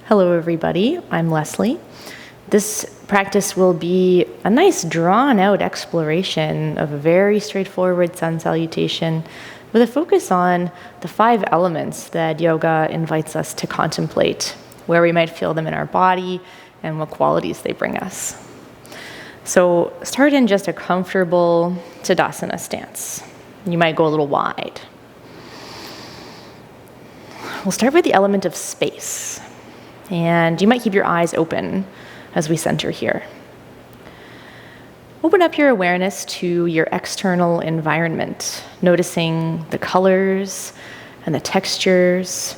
Hello, everybody. I'm Leslie. This practice will be a nice drawn-out exploration of a very straightforward sun salutation with a focus on the 5 elements that yoga invites us to contemplate, where we might feel them in our body and what qualities they bring us. So start in just a comfortable Tadasana stance. You might go a little wide. We'll start with the element of space. And you might keep your eyes open as we center here. Open up your awareness to your external environment, noticing the colors and the textures,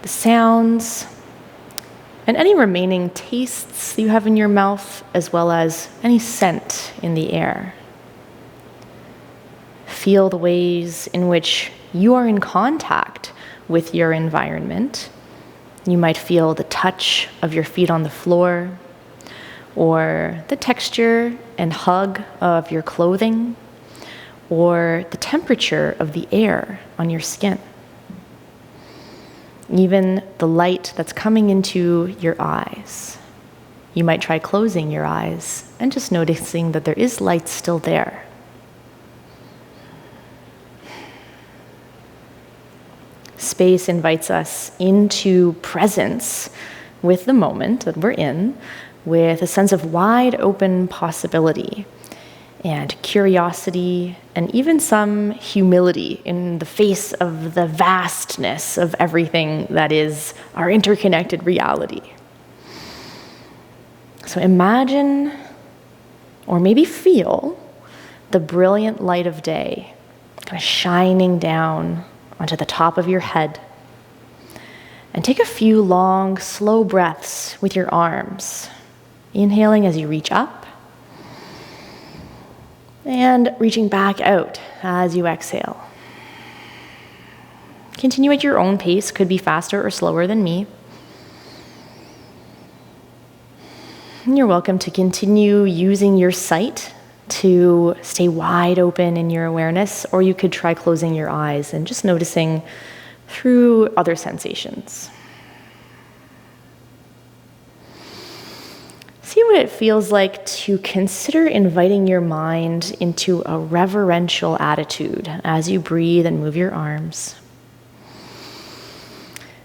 the sounds, and any remaining tastes you have in your mouth, as well as any scent in the air. Feel the ways in which you are in contact with your environment. You might feel the touch of your feet on the floor, or the texture and hug of your clothing, or the temperature of the air on your skin. Even the light that's coming into your eyes. You might try closing your eyes and just noticing that there is light still there. Space invites us into presence with the moment that we're in, with a sense of wide open possibility and curiosity and even some humility in the face of the vastness of everything that is our interconnected reality. So imagine, or maybe feel, the brilliant light of day kind of shining down onto the top of your head. And take a few long, slow breaths with your arms, inhaling as you reach up, and reaching back out as you exhale. Continue at your own pace, could be faster or slower than me. And you're welcome to continue using your sight to stay wide open in your awareness, or you could try closing your eyes and just noticing through other sensations. See what it feels like to consider inviting your mind into a reverential attitude as you breathe and move your arms.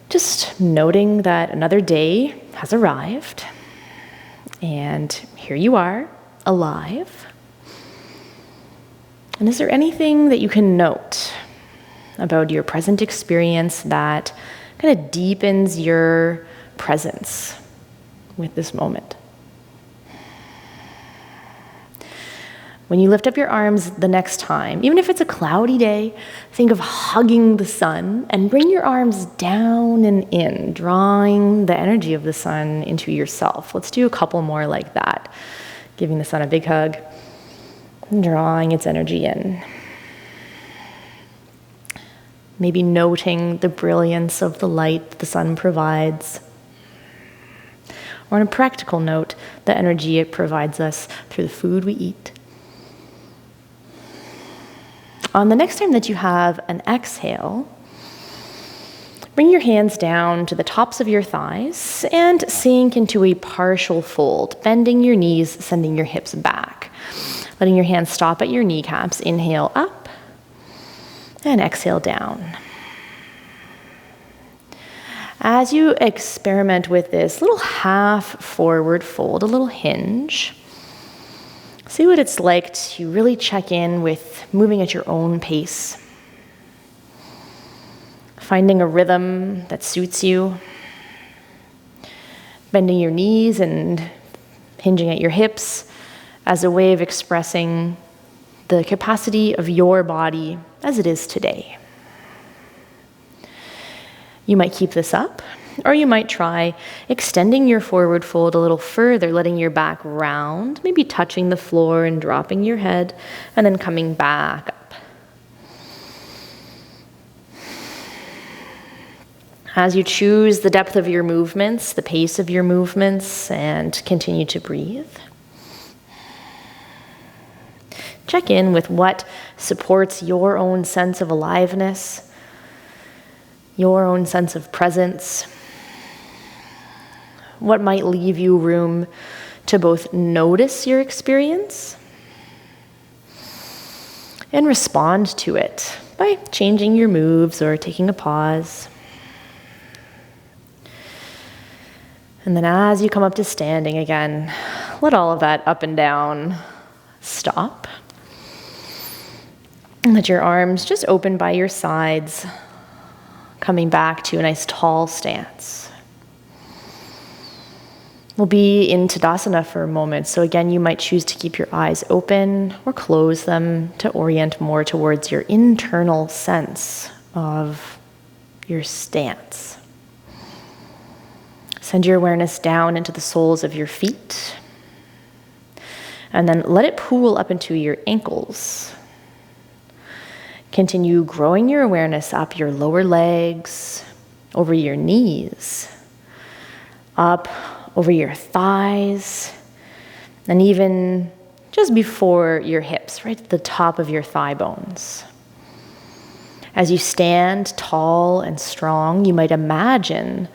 Just noting that another day has arrived, and here you are, alive. And is there anything that you can note about your present experience that kind of deepens your presence with this moment? When you lift up your arms the next time, even if it's a cloudy day, think of hugging the sun and bring your arms down and in, drawing the energy of the sun into yourself. Let's do a couple more like that. Giving the sun a big hug, and drawing its energy in. Maybe noting the brilliance of the light the sun provides. Or on a practical note, the energy it provides us through the food we eat. On the next time that you have an exhale, bring your hands down to the tops of your thighs and sink into a partial fold, bending your knees, sending your hips back. Letting your hands stop at your kneecaps. Inhale up and exhale down. As you experiment with this little half forward fold, a little hinge, see what it's like to really check in with moving at your own pace. Finding a rhythm that suits you. Bending your knees and hinging at your hips as a way of expressing the capacity of your body as it is today. You might keep this up, or you might try extending your forward fold a little further, letting your back round, maybe touching the floor and dropping your head, and then coming back up. As you choose the depth of your movements, the pace of your movements, and continue to breathe, check in with what supports your own sense of aliveness, your own sense of presence, what might leave you room to both notice your experience and respond to it by changing your moves or taking a pause. And then as you come up to standing again, let all of that up and down stop. And let your arms just open by your sides, coming back to a nice tall stance. We'll be in Tadasana for a moment, so again, you might choose to keep your eyes open or close them to orient more towards your internal sense of your stance. Send your awareness down into the soles of your feet, and then let it pool up into your ankles. Continue growing your awareness up your lower legs, over your knees, up over your thighs, and even just before your hips, right at the top of your thigh bones. As you stand tall and strong, you might imagine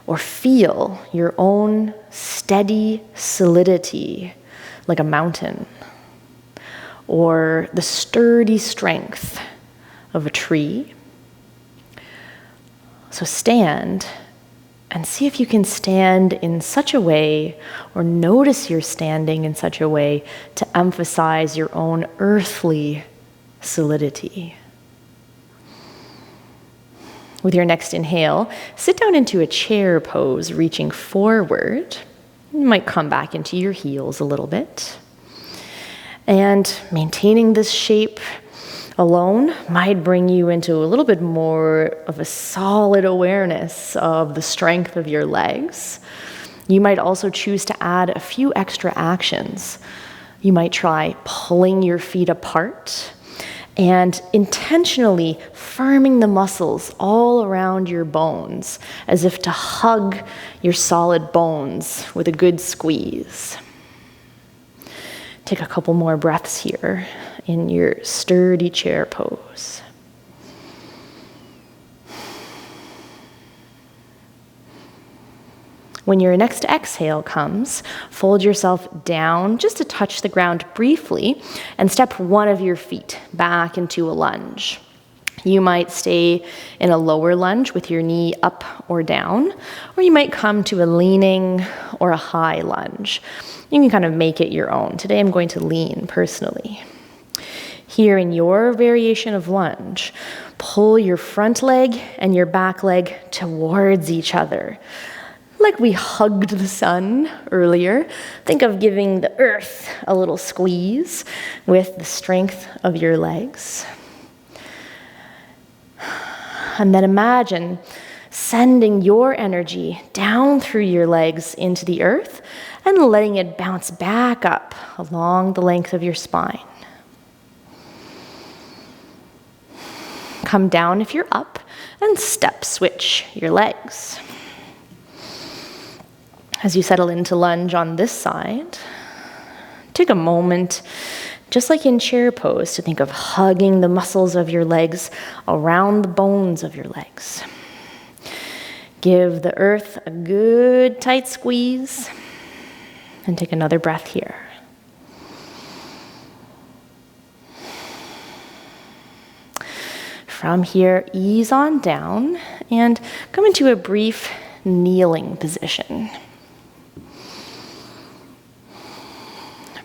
or feel your own steady solidity like a mountain, or the sturdy strength of a tree. So stand and see if you can stand in such a way, or notice you're standing in such a way to emphasize your own earthly solidity. With your next inhale, sit down into a chair pose, reaching forward. You might come back into your heels a little bit. And maintaining this shape alone might bring you into a little bit more of a solid awareness of the strength of your legs. You might also choose to add a few extra actions. You might try pulling your feet apart and intentionally firming the muscles all around your bones, as if to hug your solid bones with a good squeeze. Take a couple more breaths here in your sturdy chair pose. When your next exhale comes, fold yourself down just to touch the ground briefly and step one of your feet back into a lunge. You might stay in a lower lunge with your knee up or down, or you might come to a leaning or a high lunge. You can kind of make it your own. Today I'm going to lean personally. Here in your variation of lunge, pull your front leg and your back leg towards each other. Like we hugged the sun earlier, think of giving the earth a little squeeze with the strength of your legs. And then imagine sending your energy down through your legs into the earth and letting it bounce back up along the length of your spine. Come down if you're up and step switch your legs. As you settle into lunge on this side, take a moment, just like in chair pose, to think of hugging the muscles of your legs around the bones of your legs. Give the earth a good tight squeeze and take another breath here. From here, ease on down and come into a brief kneeling position.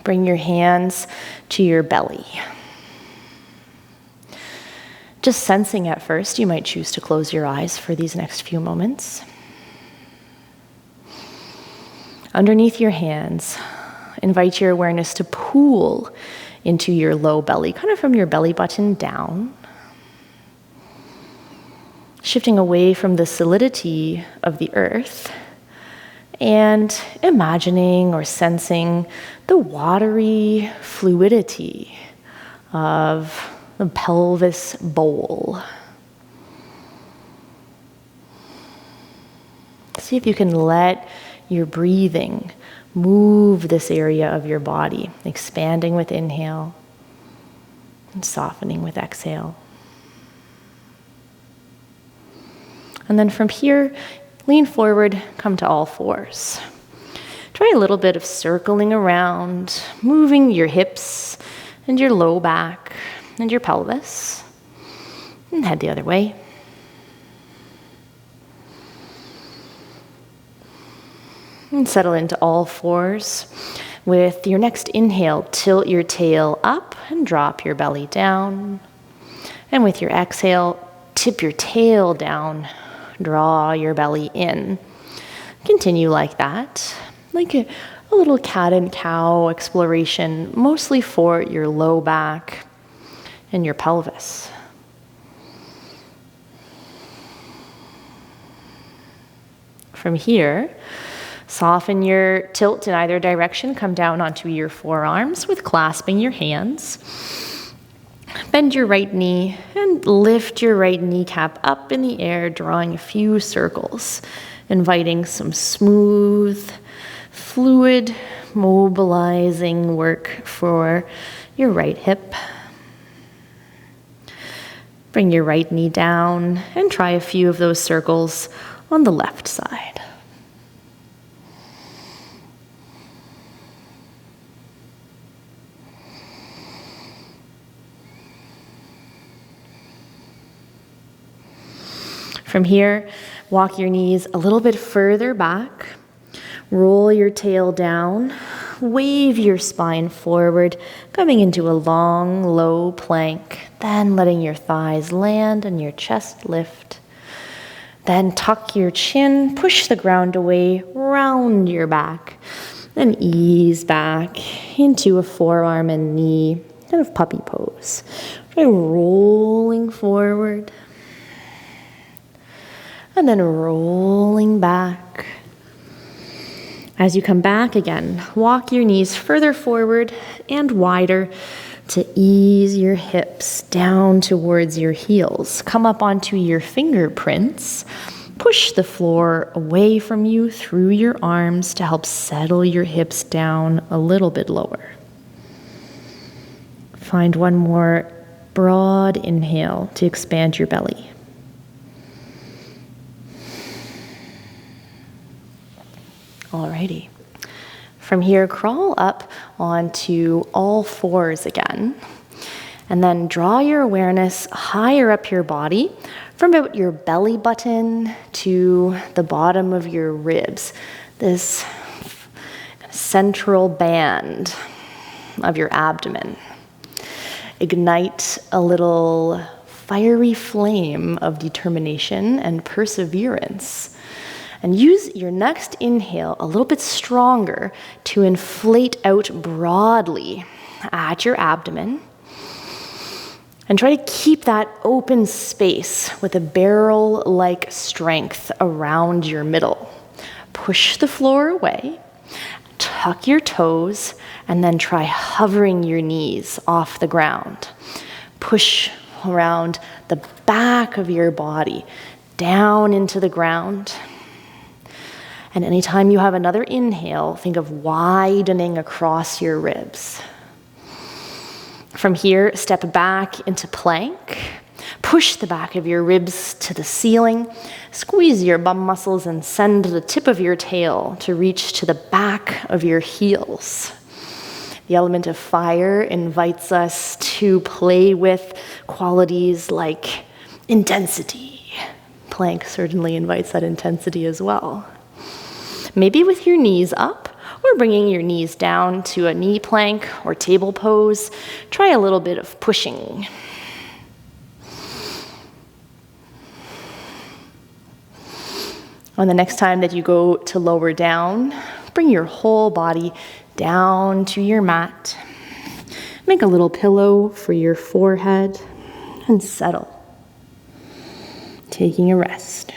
Bring your hands to your belly. Just sensing at first, you might choose to close your eyes for these next few moments. Underneath your hands, invite your awareness to pool into your low belly, kind of from your belly button down. Shifting away from the solidity of the earth and imagining or sensing the watery fluidity of the pelvis bowl. See if you can let your breathing move this area of your body, expanding with inhale and softening with exhale. And then from here, Lean forward, come to all fours. Try a little bit of circling around, moving your hips and your low back and your pelvis. And head the other way. And settle into all fours. With your next inhale, tilt your tail up and drop your belly down. And with your exhale, tip your tail down, draw your belly in. Continue like that, like a little cat and cow exploration, mostly for your low back and your pelvis. From here, soften your tilt in either direction. Come down onto your forearms with clasping your hands. Bend your right knee and lift your right kneecap up in the air, drawing a few circles, inviting some smooth, fluid, mobilizing work for your right hip. Bring your right knee down and try a few of those circles on the left side. From here, walk your knees a little bit further back, roll your tail down, wave your spine forward, coming into a long, low plank, then letting your thighs land and your chest lift. Then tuck your chin, push the ground away, round your back, then ease back into a forearm and knee, kind of puppy pose. Try rolling forward. And then rolling back. As you come back again, walk your knees further forward and wider to ease your hips down towards your heels. Come up onto your fingerprints. Push the floor away from you through your arms to help settle your hips down a little bit lower. Find one more broad inhale to expand your belly. Alrighty. From here, crawl up onto all fours again. And then draw your awareness higher up your body from about your belly button to the bottom of your ribs. This central band of your abdomen. Ignite a little fiery flame of determination and perseverance. And use your next inhale a little bit stronger to inflate out broadly at your abdomen. And try to keep that open space with a barrel-like strength around your middle. Push the floor away, tuck your toes, and then try hovering your knees off the ground. Push around the back of your body, down into the ground. And anytime you have another inhale, think of widening across your ribs. From here, step back into plank. Push the back of your ribs to the ceiling. Squeeze your bum muscles and send the tip of your tail to reach to the back of your heels. The element of fire invites us to play with qualities like intensity. Plank certainly invites that intensity as well. Maybe with your knees up, or bringing your knees down to a knee plank or table pose. Try a little bit of pushing. On the next time that you go to lower down, bring your whole body down to your mat. Make a little pillow for your forehead and settle, taking a rest.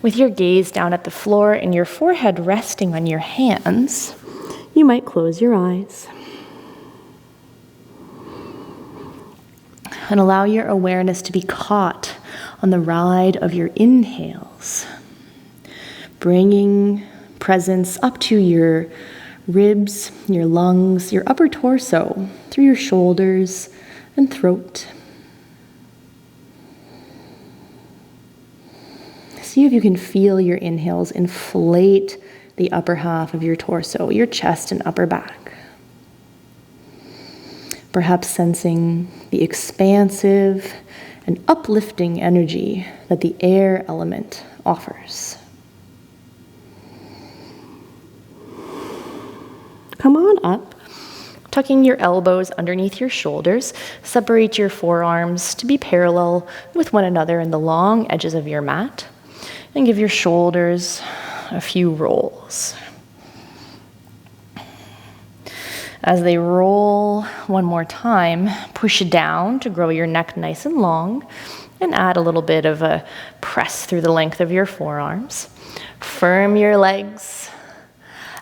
With your gaze down at the floor and your forehead resting on your hands, you might close your eyes. And allow your awareness to be caught on the ride of your inhales, bringing presence up to your ribs, your lungs, your upper torso, through your shoulders, and throat. See if you can feel your inhales inflate the upper half of your torso, your chest and upper back. Perhaps sensing the expansive and uplifting energy that the air element offers. Come on up, tucking your elbows underneath your shoulders. Separate your forearms to be parallel with one another in the long edges of your mat. And give your shoulders a few rolls. As they roll one more time, push down to grow your neck nice and long and add a little bit of a press through the length of your forearms. Firm your legs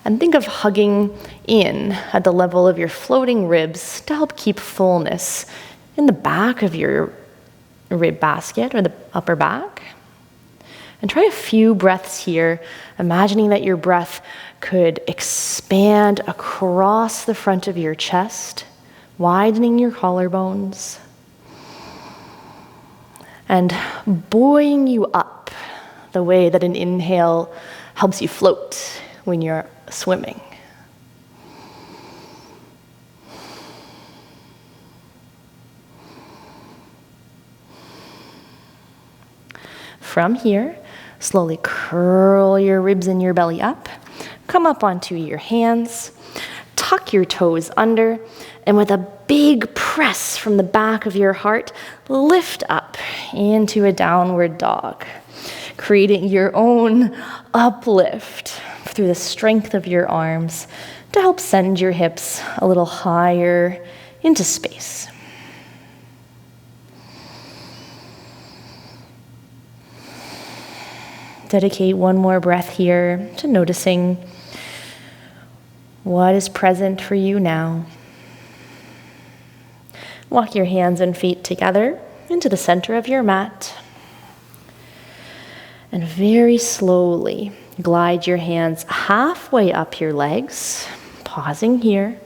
and think of hugging in at the level of your floating ribs to help keep fullness in the back of your rib basket or the upper back. And try a few breaths here, imagining that your breath could expand across the front of your chest, widening your collarbones, and buoying you up the way that an inhale helps you float when you're swimming. From here, slowly curl your ribs and your belly up. Come up onto your hands. Tuck your toes under. And with a big press from the back of your heart, lift up into a downward dog, creating your own uplift through the strength of your arms to help send your hips a little higher into space. Dedicate one more breath here to noticing what is present for you now. Walk your hands and feet together into the center of your mat. And very slowly glide your hands halfway up your legs, pausing here.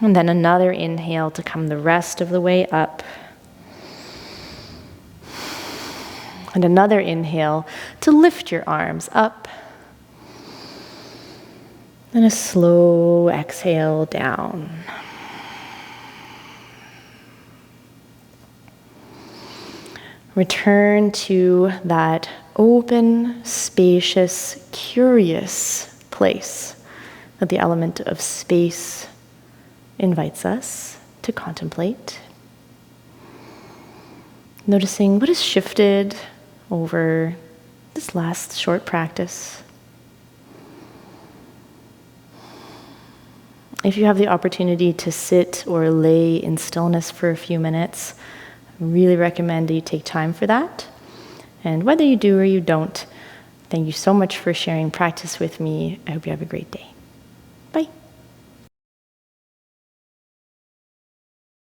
And then another inhale to come the rest of the way up. And another inhale to lift your arms up. And a slow exhale down. Return to that open, spacious, curious place that the element of space invites us to contemplate. Noticing what has shifted over this last short practice. If you have the opportunity to sit or lay in stillness for a few minutes, I really recommend that you take time for that. And whether you do or you don't, thank you so much for sharing practice with me. I hope you have a great day.